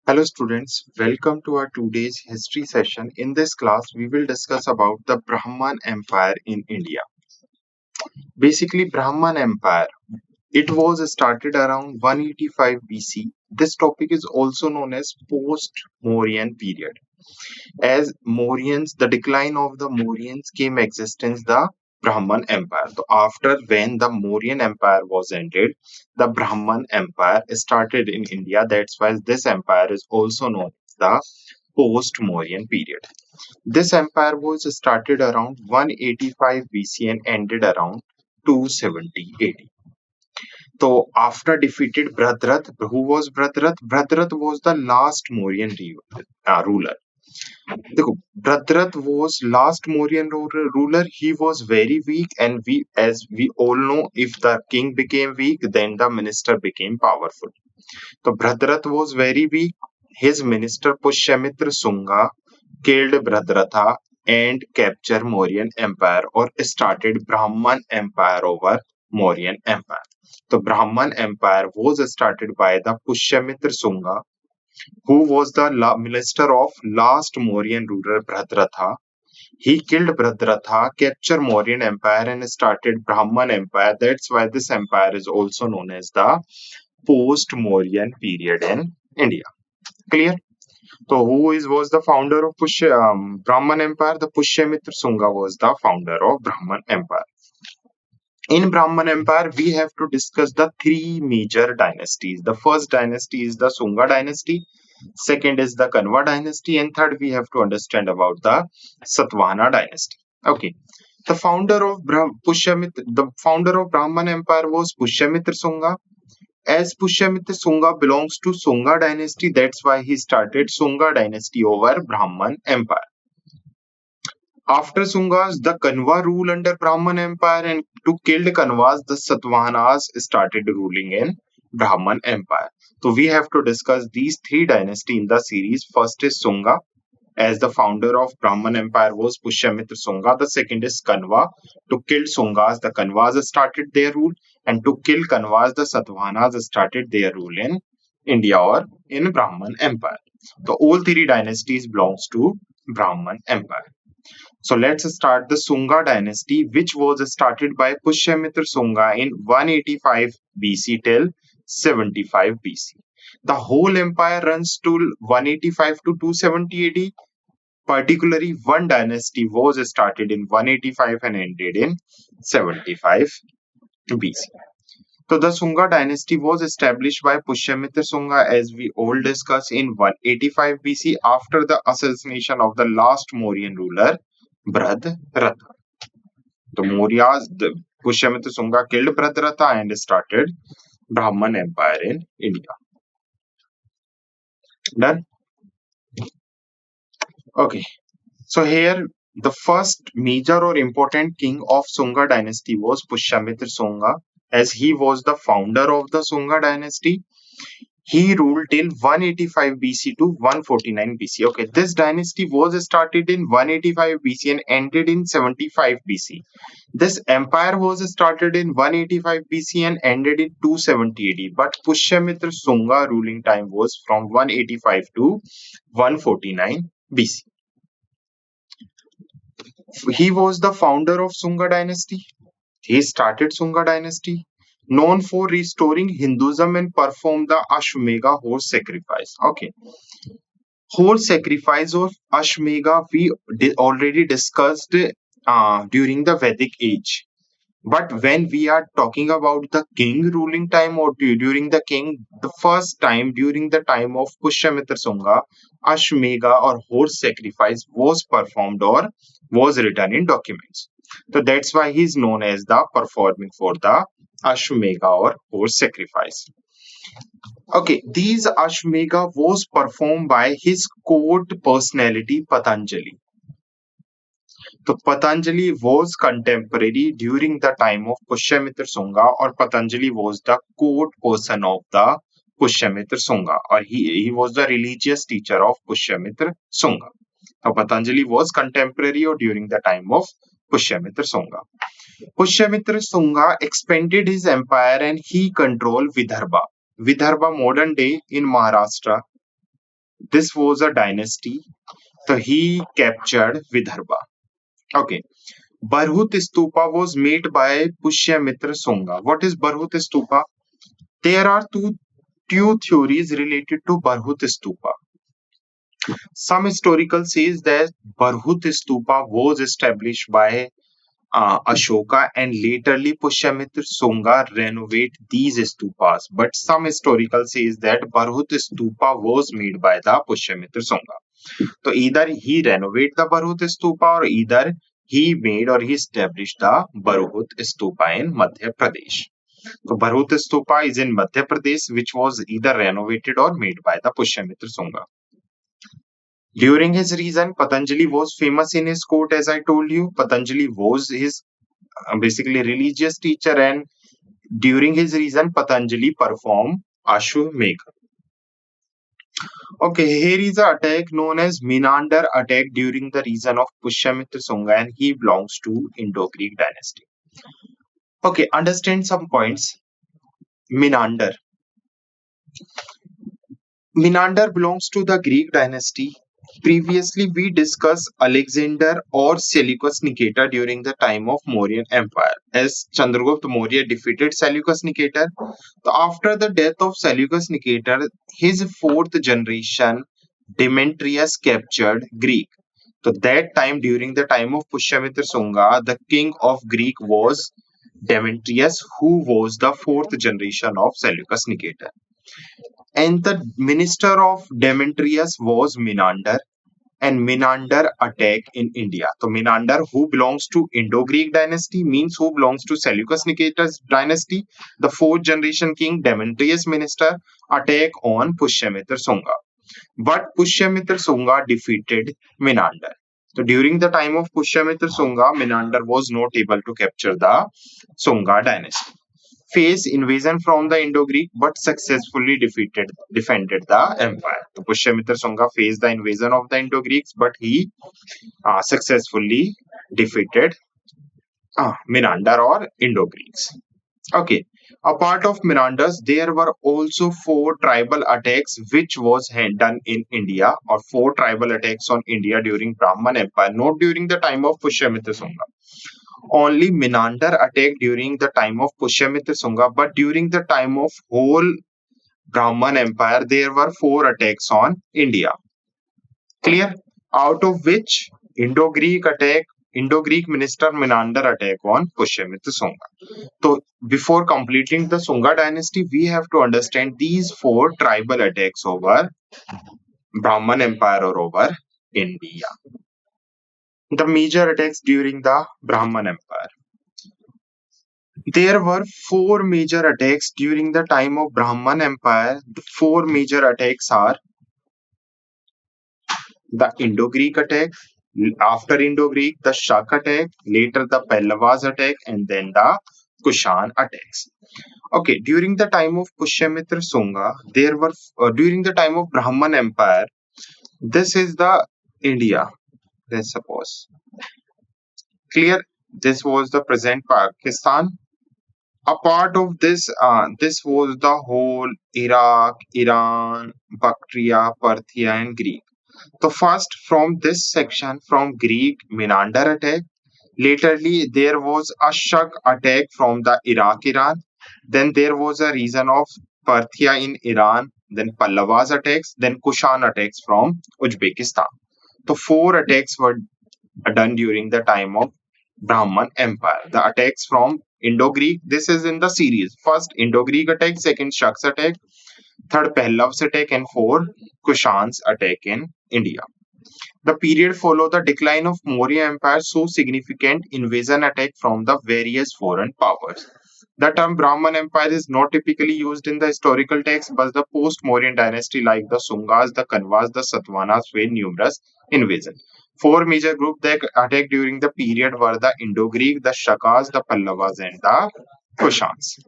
Hello students, welcome to our today's history session. In this class, we will discuss about the Brahman Empire in India. Basically, Brahman Empire, it was started around 185 BC. This topic is also known as post-Mauryan period. As Mauryans, the decline of the Mauryans came existence the Brahman Empire. So after when the Mauryan Empire was ended, the Brahman Empire started in India. That's why this empire is also known as the post-Mauryan period. This empire was started around 185 BC and ended around 270 AD. So after defeated Bhadrath, who was Bhadrath? Bhadrath was the last Mauryan ruler. देखो Bhadrath was last Mauryan ruler. He was very weak, and as we all know, if the king became weak, then the minister became powerful. So Bhadrath was very weak. His minister Pushyamitra Sunga killed Bhadratha and captured Mauryan Empire or started Brahman Empire over Mauryan Empire. The Brahman Empire was started by the Pushyamitra Sunga, who was the minister of last Mauryan ruler Bhadratha. He killed Bhadratha, captured Mauryan Empire, and started Brahman Empire. That's why this empire is also known as the post-Mauryan period in India. Clear? So, was the founder of Brahman Empire? The Pushyamitra Sunga was the founder of Brahman Empire. In Brahman Empire, we have to discuss the three major dynasties. The first dynasty is the Sunga Dynasty. Second is the Kanva Dynasty, and third we have to understand about the Satvahana Dynasty. Okay. The founder of Brahman Empire was Pushyamitra Sunga. As Pushyamitra Sunga belongs to Sunga Dynasty, that's why he started Sunga Dynasty over Brahman Empire. After Sungas, the Kanva ruled under Brahman Empire, and to kill the Kanvas, the Satavahanas started ruling in Brahman Empire. So we have to discuss these three dynasties in the series. First is Sunga, as the founder of Brahman Empire was Pushyamitra Sunga. The second is Kanva. To kill Sungas, the Kanvas started their rule, and to kill Kanvas, the Satavahanas started their rule in India or in Brahman Empire. So all three dynasties belongs to Brahman Empire. So let's start the Sunga dynasty, which was started by Pushyamitra Sunga in 185 BC till 75 BC. The whole empire runs to 185 to 270 AD. Particularly, one dynasty was started in 185 and ended in 75 BC. So the Sunga dynasty was established by Pushyamitra Sunga, as we all discussed, in 185 BC after the assassination of the last Mauryan ruler Bhadratha. The Mauryas, the Pushyamitra Sunga killed Bhadratha and started Brahman Empire in India. Done? Okay. So here the first major or important king of Sunga dynasty was Pushyamitra Sunga, as he was the founder of the Sunga dynasty. He ruled till 185 BC to 149 BC. Okay, this dynasty was started in 185 BC and ended in 75 BC. This empire was started in 185 BC and ended in 270 AD. But Pushyamitra Sunga ruling time was from 185 to 149 BC. He was the founder of Sunga dynasty. He started Sunga dynasty, known for restoring Hinduism and performed the Ashwamedha horse sacrifice. Okay, horse sacrifice of Ashwamedha we already discussed during the Vedic age. But when we are talking about the king ruling time or during the king, the first time during the time of Pushyamitra Sunga, Ashwamedha or horse sacrifice was performed or was written in documents. So that's why he is known as the performing for the Ashwamedha or horse sacrifice. Okay, these Ashwamedha was performed by his court personality Patanjali. So Patanjali was contemporary during the time of Pushyamitra Sunga, or Patanjali was the court person of the Pushyamitra Sunga, or he was the religious teacher of Pushyamitra Sunga. So Patanjali was contemporary or during the time of Pushyamitra Sunga. Pushyamitra Sunga expanded his empire and he controlled Vidarbha. Vidarbha modern day in Maharashtra. This was a dynasty. So he captured Vidarbha. Okay. Barhut Stupa was made by Pushyamitra Sunga. What is Barhut Stupa? There are two theories related to Barhut Stupa. Some historical says that Barhut Stupa was established by Ashoka and laterly Pushyamitra Sunga renovate these stupas. But some historical says that Barhut Stupa was made by the Pushyamitra Sunga. So either he renovate the Barhut Stupa or either he made or he established the Barhut Stupa in Madhya Pradesh. So Barhut Stupa is in Madhya Pradesh, which was either renovated or made by the Pushyamitra Sunga. During his reign, Patanjali was famous in his court, as I told you. Patanjali was his basically religious teacher, and during his reign, Patanjali performed Ashwamedha. Okay, here is an attack known as Menander attack during the reign of Pushyamitra Sunga, and he belongs to Indo-Greek dynasty. Okay, understand some points. Menander. Menander belongs to the Greek dynasty. Previously, we discussed Alexander or Seleucus Nicator during the time of Mauryan Empire, as Chandragupta Maurya defeated Seleucus Nicator. So after the death of Seleucus Nicator, his fourth generation, Demetrius, captured Greek. So that time, during the time of Pushyamitra Sunga, the king of Greek was Demetrius, who was the fourth generation of Seleucus Nicator. And the minister of Demetrius was Menander, and Menander attack in India. So Menander, who belongs to Indo-Greek dynasty, means who belongs to Seleucus Nicator's dynasty. The fourth generation king Demetrius minister attack on Pushyamitra Sunga. But Pushyamitra Sunga defeated Menander. So during the time of Pushyamitra Sunga, Menander was not able to capture the Sunga dynasty. Faced invasion from the Indo-Greek but successfully defended the empire. So Pushyamitra Sunga faced the invasion of the Indo-Greeks, but he successfully defeated Menander or Indo-Greeks. Okay. A part of Menander's, there were also four tribal attacks which was done in India, or four tribal attacks on India during Brahman Empire, not during the time of Pushyamitra Sunga. Only Menander attacked during the time of Pushyamitra Sunga, but during the time of whole Brahman Empire, there were four attacks on India. Clear? Out of which Indo-Greek minister Menander attack on Pushyamitra Sunga. So before completing the Sunga dynasty, we have to understand these four tribal attacks over Brahman Empire or over India. The major attacks during the Brahman Empire. There were four major attacks during the time of Brahman Empire. The four major attacks are the Indo-Greek attack, after Indo-Greek, the Shak attack, later the Pallavas attack, and then the Kushan attacks. Okay, during the time of Pushyamitra Sunga, there were, during the time of Brahman Empire, this is the India, let's suppose. Clear? This was the present Pakistan. A part of this, this was the whole Iraq, Iran, Bactria, Parthia, and Greek. So first, from this section, from Greek, Menander attack. Laterly, there was a Shak attack from the Iran. Then there was a region of Parthia in Iran. Then Pallavas attacks. Then Kushan attacks from Uzbekistan. So four attacks were done during the time of Brahman Empire. The attacks from Indo-Greek, this is in the series. First Indo-Greek attack, second Shak's attack, third Pallav's attack, and fourth Kushan's attack in India. The period followed the decline of Maurya Empire, so significant invasion attack from the various foreign powers. The term Brahman Empire is not typically used in the historical text, but the post-Mauryan dynasty like the Sungas, the Kanvas, the Satavahanas faced numerous invasions. Four major groups that attacked during the period were the Indo-Greek, the Shakas, the Pallavas, and the Kushans.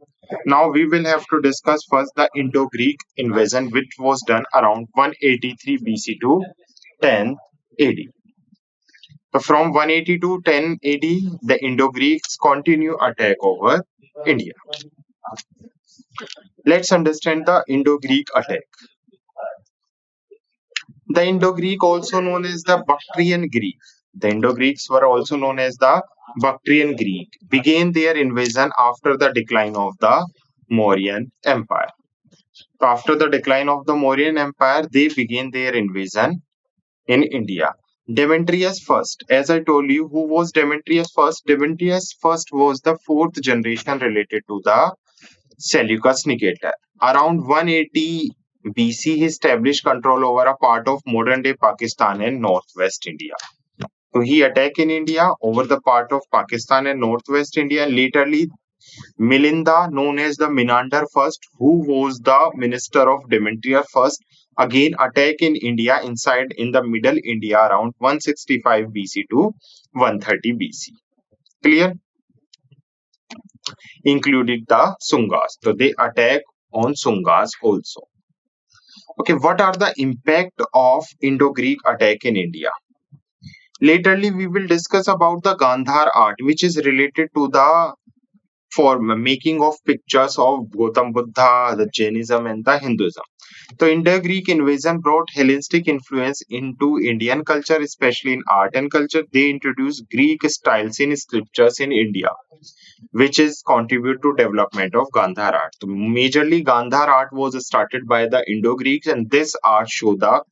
Now we will have to discuss first the Indo-Greek invasion, which was done around 183 BC to 10 AD. So from 180 to 10 AD, the Indo-Greeks continue attack over India. Let's understand the Indo-Greek attack. The Indo-Greek, also known as the Bactrian Greek, the Indo-Greeks were also known as the Bactrian Greek, began their invasion after the decline of the Mauryan Empire. So after the decline of the Mauryan Empire, they began their invasion in India. Demetrius first, as I told you, who was Demetrius first? Demetrius first was the fourth generation related to the Seleucus Nicator. Around 180 BC, he established control over a part of modern day Pakistan and northwest India. So he attacked in India over the part of Pakistan and northwest India. Laterly, Milinda, known as the Menander first, who was the minister of Demetrius first, again attacked in India inside in the middle India around 165 BC to 130 BC. Clear? Included the Sungas. So they attack on Sungas also. Okay, what are the impact of Indo-Greek attack in India? Laterly, we will discuss about the Gandhar art, which is related to the form making of pictures of Gautam Buddha, the Jainism, and the Hinduism. So, Indo-Greek invasion brought Hellenistic influence into Indian culture, especially in art and culture. They introduced Greek styles in sculptures in India, which is contribute to development of Gandhar art. So majorly Gandhar art was started by the Indo-Greeks, and this art show the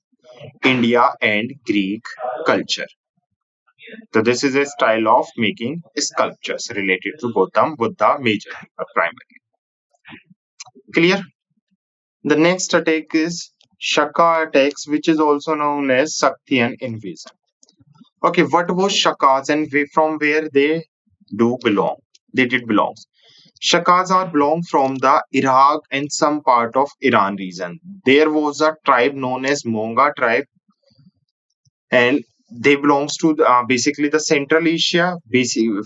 India and Greek culture. So this is a style of making sculptures related to Gautam Buddha majorly or primarily. Clear? The next attack is Shaka attacks, which is also known as Sakthian invasion. Okay, what was Shakas and from where they do belong? They did belong. Shakas are belong from the Iraq and some part of Iran region. There was a tribe known as Monga tribe, and they belongs to basically the Central Asia,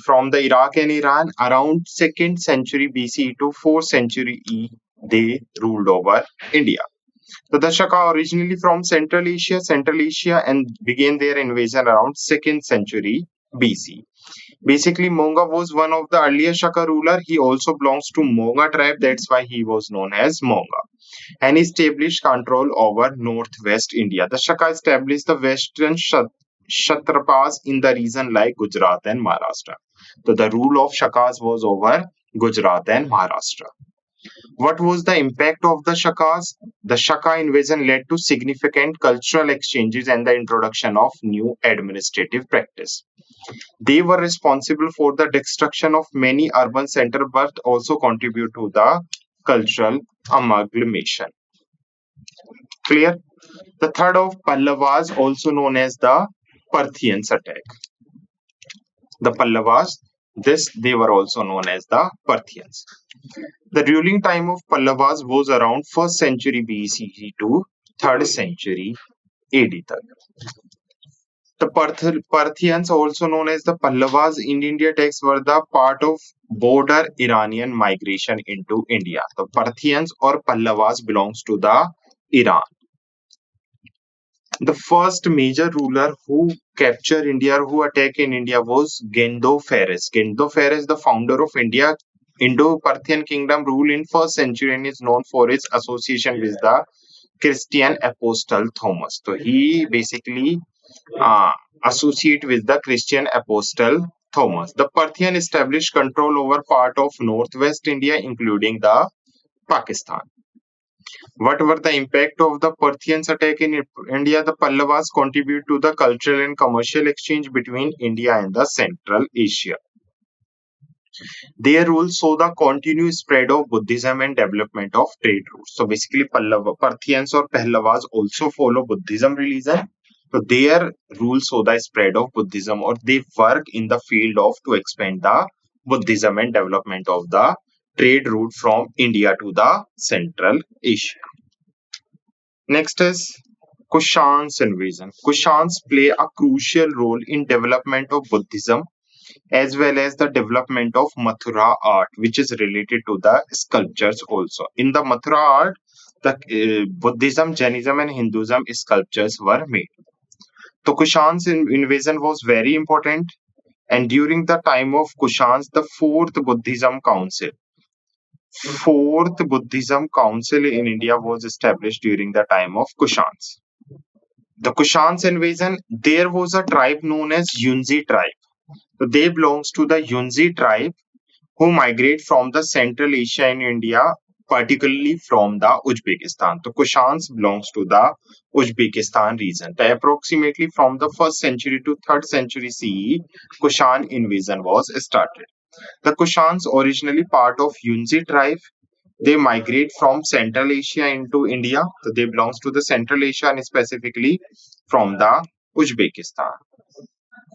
from the Iraq and Iran. Around 2nd century BC to 4th century E, they ruled over India. So the Shaka originally from Central Asia, and began their invasion around 2nd century BC. Basically, Monga was one of the earliest Shaka ruler. He also belongs to Monga tribe. That's why he was known as Monga. And established control over northwest India. The Shaka established the western Kshatrapas in the region like Gujarat and Maharashtra. So the rule of Shakas was over Gujarat and Maharashtra. What was the impact of the Shakas? The Shaka invasion led to significant cultural exchanges and the introduction of new administrative practice. They were responsible for the destruction of many urban centers but also contribute to the cultural amalgamation. Clear? The third of Pallavas, also known as the Parthians attack. The Pallavas, they were also known as the Parthians. The ruling time of Pallavas was around 1st century BCE to 3rd century AD. The Parthians, also known as the Pallavas in India texts, were the part of border Iranian migration into India. The Parthians or Pallavas belongs to the Iran. The first major ruler who captured India, who attacked in India, was Gendo-Phares. Gendo-Phares, the founder of India, Indo-Parthian kingdom, ruled in 1st century and is known for its association with the Christian apostle Thomas. So he basically associate with the Christian apostle Thomas. The Parthian established control over part of northwest India, including the Pakistan. What were the impact of the Parthians attack in India? The Pallavas contribute to the cultural and commercial exchange between India and the Central Asia. Their rule saw the continuous spread of Buddhism and development of trade routes. So basically, Parthians or Pallavas also follow Buddhism religion. So their rule saw the spread of Buddhism, or they work in the field of to expand the Buddhism and development of the trade route from India to the Central Asia. Next is Kushans invasion. Kushans play a crucial role in development of Buddhism as well as the development of Mathura art, which is related to the sculptures also. In the Mathura art, the Buddhism, Jainism, and Hinduism sculptures were made. So Kushans invasion was very important, and during the time of Kushans, the fourth Buddhism Council in India was established during the time of Kushans. The Kushans invasion, there was a tribe known as Yunzi tribe. So they belongs to the Yunzi tribe who migrate from the Central Asia in India, particularly from the Uzbekistan. So Kushans belongs to the Uzbekistan region. So approximately from the 1st century to 3rd century CE, Kushan invasion was started. The Kushans originally part of Yunzi tribe. They migrate from Central Asia into India. So they belongs to the Central Asia and specifically from the Uzbekistan.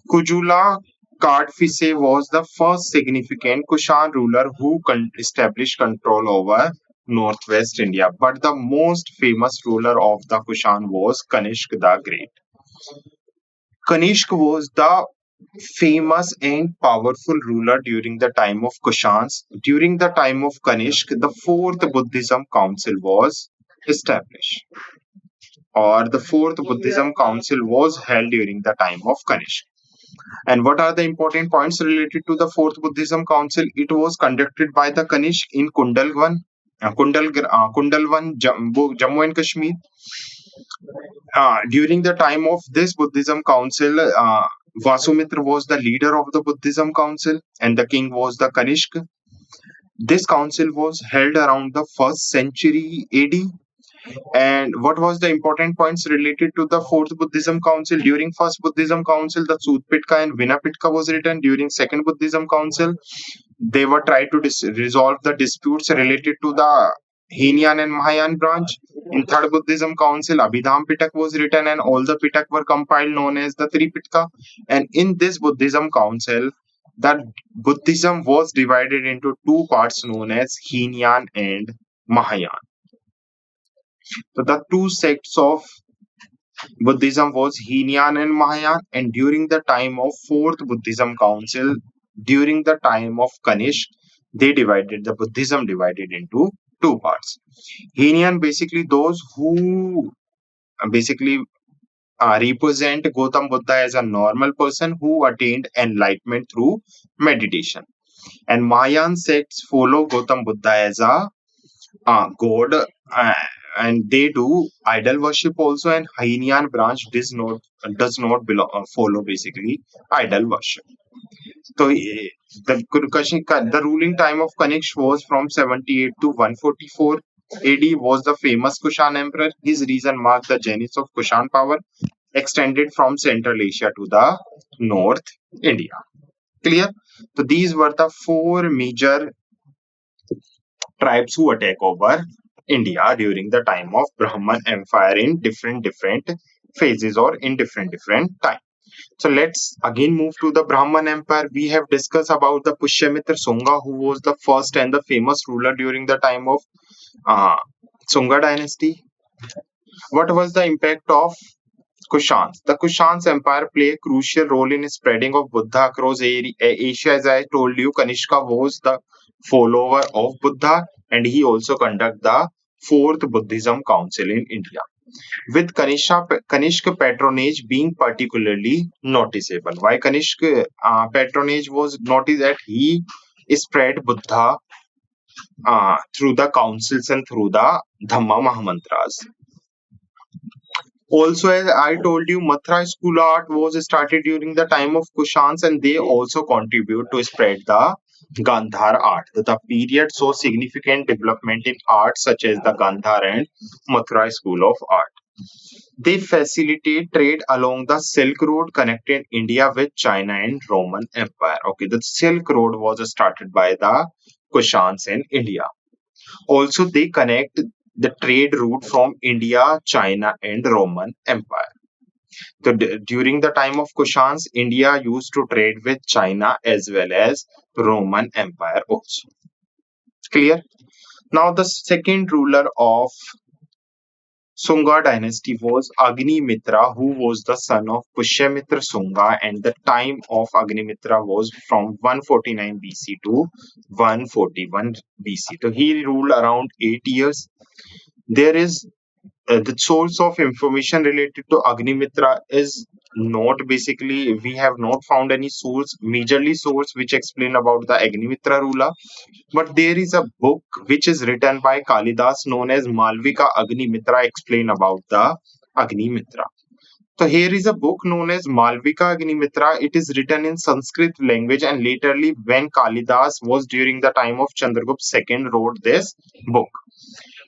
Kujula Kadphises was the first significant Kushan ruler who established control over northwest India. But the most famous ruler of the Kushan was Kanishk the Great. Kanishk was the famous and powerful ruler during the time of Kushans. During the time of Kanishk, the fourth Buddhism council was established, or the fourth Buddhism council was held during the time of Kanishk. And what are the important points related to the fourth Buddhism council? It was conducted by the Kanishk in Kundalwan, Jammu and Kashmir. During the time of this Buddhism council, Vasumitra was the leader of the Buddhism council and the king was the Kanishk. This council was held around the 1st century AD. And what was the important points related to the fourth Buddhism council? During first Buddhism council, the Sutpitka and Vinapitka was written. During second Buddhism council, they were trying to resolve the disputes related to the Heenyan and Mahayan branch. In third Buddhism council, Abhidham Pitak was written and all the Pitak were compiled known as the Tripitka. And in this Buddhism council, that Buddhism was divided into two parts known as Heenyan and Mahayan. So the two sects of Buddhism was Heenyan and Mahayan, and during the time of fourth Buddhism council, during the time of Kanishk, they divided the Buddhism divided into two parts. Heenyan basically those who basically represent Gautam Buddha as a normal person who attained enlightenment through meditation, and Mahayan sects follow Gautam Buddha as a god, and they do idol worship also, and Heenyan branch does not follow basically idol worship. So the ruling time of Kanishk was from 78 to 144 AD. Was the famous Kushan emperor. His reign marked the genesis of Kushan power, extended from Central Asia to the North India. Clear? So these were the four major tribes who attack over India during the time of Brahman Empire in different phases or in different time. So let's again move to the Brahman Empire. We have discussed about the Pushyamitra Sunga, who was the first and the famous ruler during the time of Sunga Dynasty. What was the impact of Kushans? The Kushans Empire played a crucial role in spreading of Buddha across Asia. As I told you, Kanishka was the follower of Buddha, and he also conducted the fourth Buddhism council in India, with Kanishka patronage being particularly noticeable. Why Kanishka patronage was noticed? That he spread Buddha through the councils and through the Dhamma Mahamantras. Also, as I told you, Mathura school art was started during the time of Kushans, and they also contribute to spread the Gandhar art. The period saw significant development in art such as the Gandhar and Mathura school of art. They facilitate trade along the Silk Road connecting India with China and Roman Empire. Okay, the Silk Road was started by the Kushans in India. Also, they connect the trade route from India, China, and Roman Empire. So during the time of Kushans, India used to trade with China as well as Roman Empire also. Clear? Now, the second ruler of Sunga dynasty was Agnimitra, who was the son of Pushyamitra Sunga, and the time of Agnimitra was from 149 BC to 141 BC. So he ruled around 8 years. There is the source of information related to Agnimitra is not basically, we have not found any source, majorly source which explain about the Agnimitra ruler, but there is a book which is written by Kalidas known as Malvika Agnimitra explain about the Agnimitra. So here is a book known as Malvika Agnimitra. It is written in Sanskrit language, and laterly when Kalidas was during the time of Chandragupta II wrote this book.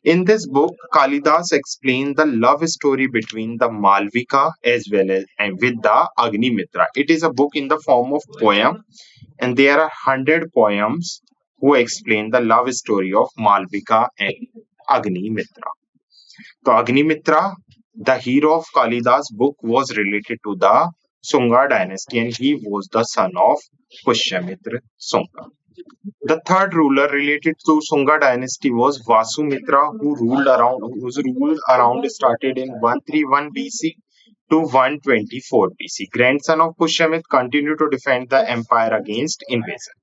In this book, Kalidas explained the love story between the Malvika as well as and with the Agnimitra. It is a book in the form of poem, and there are 100 poems who explain the love story of Malvika and Agnimitra. So Agnimitra, the hero of Kalidas' book, was related to the Sunga dynasty, and he was the son of Pushyamitra Sunga. The third ruler related to Sunga dynasty was Vasumitra, whose rule around started in 131 BC to 124 BC. Grandson of Pushyamit continued to defend the empire against invasion.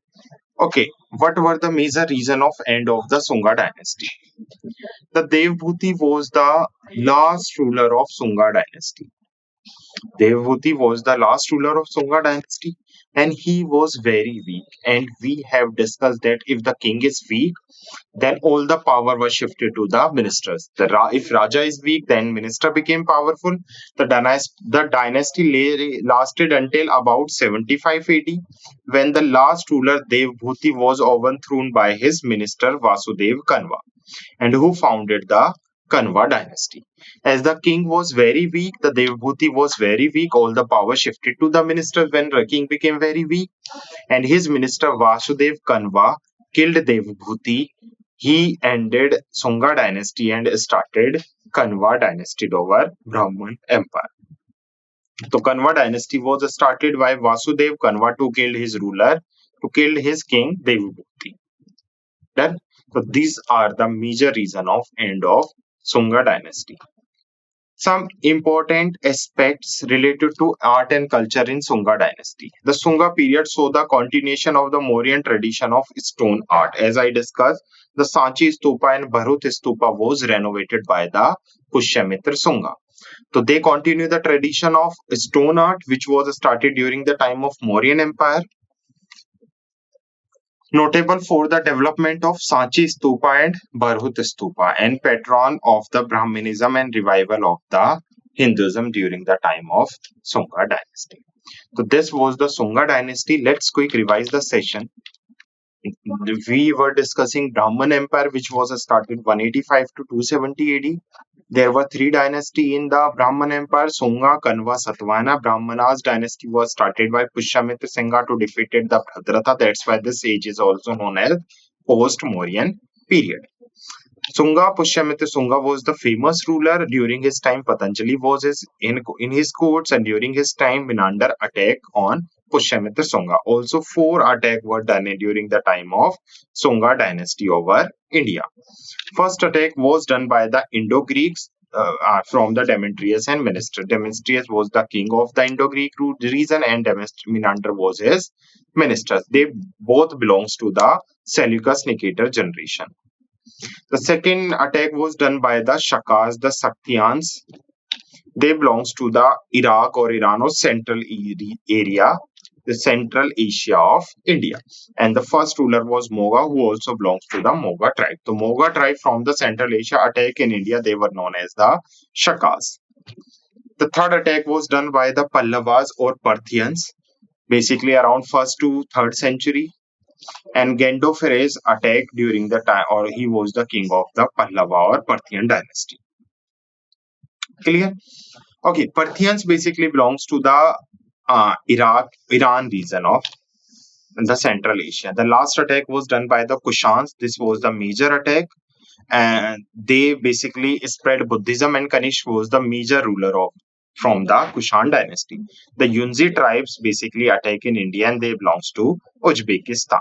Okay, what were the major reason of end of the Sunga dynasty? The Devbhuti was the last ruler of Sunga dynasty. Devbhuti was the last ruler of Sunga dynasty, and he was very weak. And we have discussed that if the king is weak, then all the power was shifted to the ministers. If Raja is weak, then minister became powerful. The dynasty lasted until about 75 AD, when the last ruler Devbhuti was overthrown by his minister Vasudev Kanva, and who founded the Kanva dynasty. As the king was very weak, the Devbhuti was very weak. All the power shifted to the minister when the king became very weak, and his minister Vasudev Kanva killed Devbhuti. He ended Sunga dynasty and started Kanva dynasty over Brahman empire. So Kanva dynasty was started by Vasudev Kanva to kill his ruler, to kill his king Devbhuti. Done. So these are the major reason of end of Sunga dynasty. Some important aspects related to art and culture in Sunga dynasty. The Sunga period saw the continuation of the Mauryan tradition of stone art. As I discussed, the Sanchi Stupa and Bharut Stupa was renovated by the Pushyamitra Sunga. So they continue the tradition of stone art, which was started during the time of Mauryan Empire. Notable for the development of Sanchi Stupa and Bharhut Stupa, and patron of the Brahmanism and revival of the Hinduism during the time of Sunga dynasty. So this was the Sunga dynasty. Let's quick revise the session. We were discussing Brahman Empire, which was started 185 to 270 AD. There were three dynasties in the Brahman Empire: Sunga, Kanva, Satvana. Brahmana's dynasty was started by Pushyamitra Singha to defeat the Bhadrata. That's why this age is also known as post-Mauryan period. Sunga, Pushyamitra Sunga was the famous ruler. During his time, Patanjali was in his courts, and during his time, Menander attacked on Pushyamitra Sunga. Also, 4 attacks were done during the time of Sunga dynasty over India. First attack was done by the Indo-Greeks from the Demetrius and Minister. Demetrius was the king of the Indo-Greek region, and Menander was his minister. They both belongs to the Seleucus Nicator generation. The second attack was done by the Shakas, the Sakthians. They belongs to the Iraq or Iran or central area, the Central Asia of India. And the first ruler was Moga, who also belongs to the Moga tribe. The Moga tribe from the Central Asia attack in India, they were known as the Shakas. The third attack was done by the Pallavas or Parthians, basically around 1st to 3rd century. And Gendo Ferez attacked during the time, or he was the king of the Pallava or Parthian dynasty. Clear? Okay, Parthians basically belongs to the Iran region of the Central Asia. The last attack was done by the Kushans. This was the major attack, and they basically spread Buddhism, and Kanishk was the major ruler of from the Kushan dynasty. The Yunzi tribes basically attack in India, and they belongs to Uzbekistan.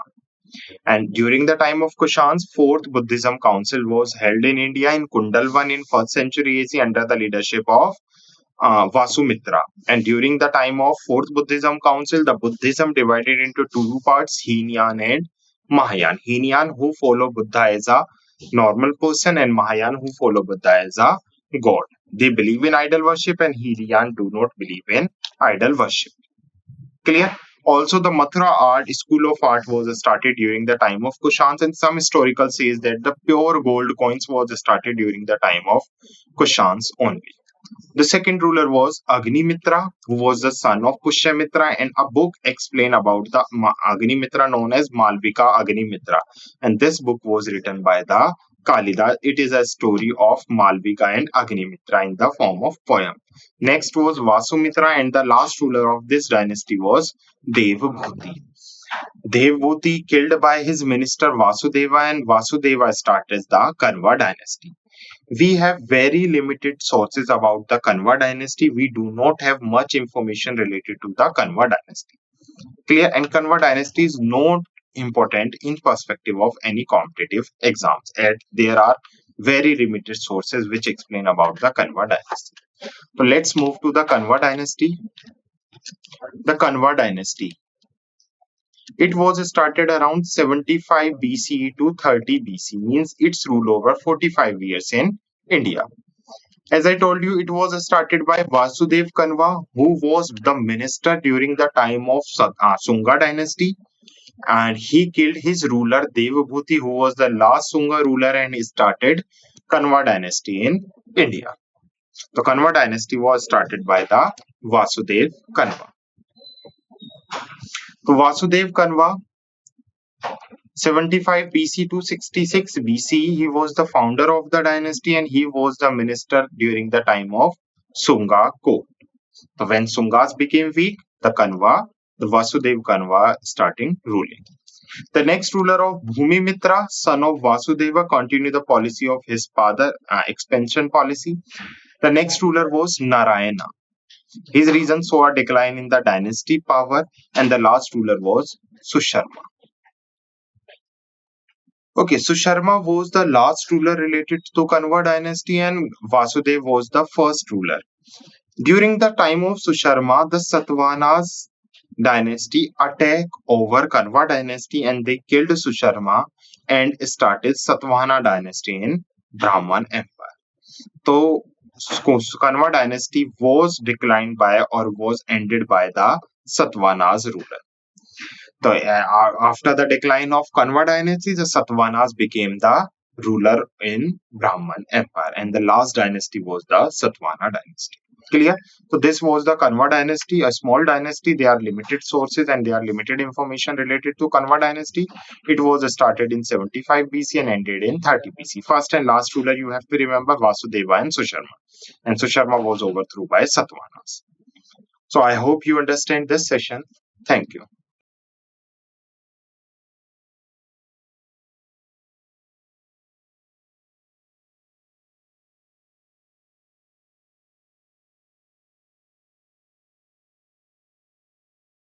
And during the time of Kushans, 4th Buddhism Council was held in India in Kundalwan in 1st century AC under the leadership of Vasumitra. And during the time of 4th Buddhism Council, the Buddhism divided into 2 parts, Hinayan and Mahayana. Hinayan, who follow Buddha as a normal person, and Mahayana, who follow Buddha as a god. They believe in idol worship, and Hinayan do not believe in idol worship. Clear? Also, the Mathura art, school of art, was started during the time of Kushans, and some historical says that the pure gold coins was started during the time of Kushans only. The second ruler was Agnimitra, who was the son of Pushyamitra, and a book explained about the Agnimitra known as Malvika Agnimitra. And this book was written by the Kalida. It is a story of Malvika and Agnimitra in the form of poem. Next was Vasumitra, and the last ruler of this dynasty was Devbhuti. Devbhuti killed by his minister Vasudeva, and Vasudeva started the Kanva dynasty. We have very limited sources about the Kanva dynasty. We do not have much information related to the Kanva dynasty. Clear? And Kanva dynasty is not important in perspective of any competitive exams. And there are very limited sources which explain about the Kanva dynasty. So let's move to the Kanva dynasty. The Kanva dynasty. It was started around 75 BCE to 30 BC, means its rule over 45 years in India. As I told you, it was started by Vasudev Kanva, who was the minister during the time of Sunga Dynasty, and he killed his ruler Devbhuti, who was the last Sunga ruler, and he started Kanva Dynasty in India. The Kanva Dynasty was started by the Vasudev Kanva. So Vasudev Kanva, 75 BC to 66 BC, he was the founder of the dynasty and he was the minister during the time of Sunga court. So when Sungas became weak, the Vasudev Kanva starting ruling. The next ruler of Bhumimitra, son of Vasudeva, continued the policy of his father, expansion policy. The next ruler was Narayana. His reign saw a decline in the dynasty power, and the last ruler was Susharma. Okay, Susharma was the last ruler related to Kanva dynasty, and Vasudev was the first ruler. During the time of Susharma, the Satavahanas dynasty attacked over Kanva dynasty and they killed Susharma and started Satavahana dynasty in Brahman Empire. So Kanva dynasty was declined by or was ended by the Satavahanas ruler. So after the decline of Kanva dynasty, the Satavahanas became the ruler in Brahman Empire, and the last dynasty was the Satavahana dynasty. Clear? So this was the Kanva dynasty, a small dynasty. There are limited sources and there are limited information related to Kanva dynasty. It was started in 75 BC and ended in 30 BC. First and last ruler you have to remember Vasudeva and Susharma. And Susharma was overthrown by Satavahanas. So I hope you understand this session. Thank you.